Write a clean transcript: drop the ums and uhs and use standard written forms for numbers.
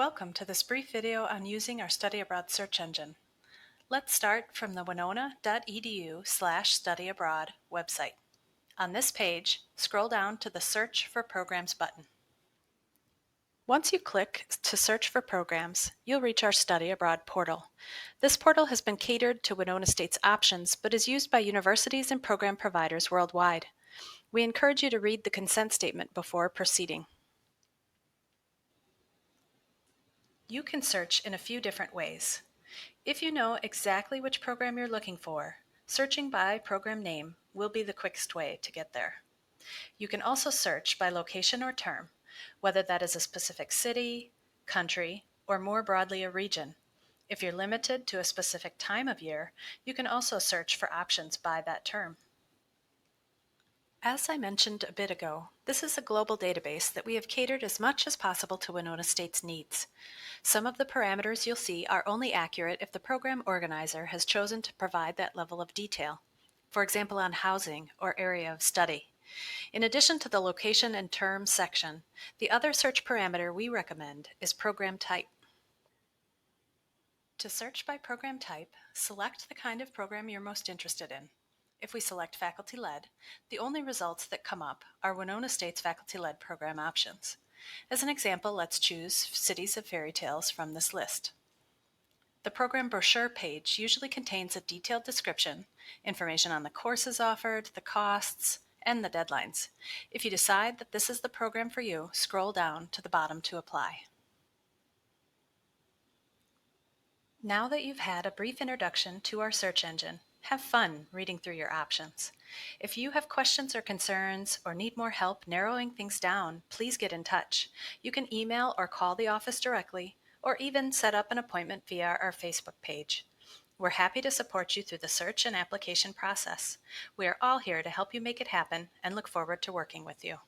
Welcome to this brief video on using our study abroad search engine. Let's start from the winona.edu/study abroad website. On this page, scroll down to the Search for Programs button. Once you click to search for programs, you'll reach our Study Abroad portal. This portal has been catered to Winona State's options, but is used by universities and program providers worldwide. We encourage you to read the consent statement before proceeding. You can search in a few different ways. If you know exactly which program you're looking for, searching by program name will be the quickest way to get there. You can also search by location or term, whether that is a specific city, country, or more broadly a region. If you're limited to a specific time of year, you can also search for options by that term. As I mentioned a bit ago, this is a global database that we have catered as much as possible to Winona State's needs. Some of the parameters you'll see are only accurate if the program organizer has chosen to provide that level of detail, for example on housing or area of study. In addition to the location and term section, the other search parameter we recommend is program type. To search by program type, select the kind of program you're most interested in. If we select faculty-led, the only results that come up are Winona State's faculty-led program options. As an example, let's choose Cities of Fairy Tales from this list. The program brochure page usually contains a detailed description, information on the courses offered, the costs, and the deadlines. If you decide that this is the program for you, scroll down to the bottom to apply. Now that you've had a brief introduction to our search engine, have fun reading through your options. If you have questions or concerns or need more help narrowing things down, please get in touch. You can email or call the office directly, or even set up an appointment via our Facebook page. We're happy to support you through the search and application process. We are all here to help you make it happen and look forward to working with you.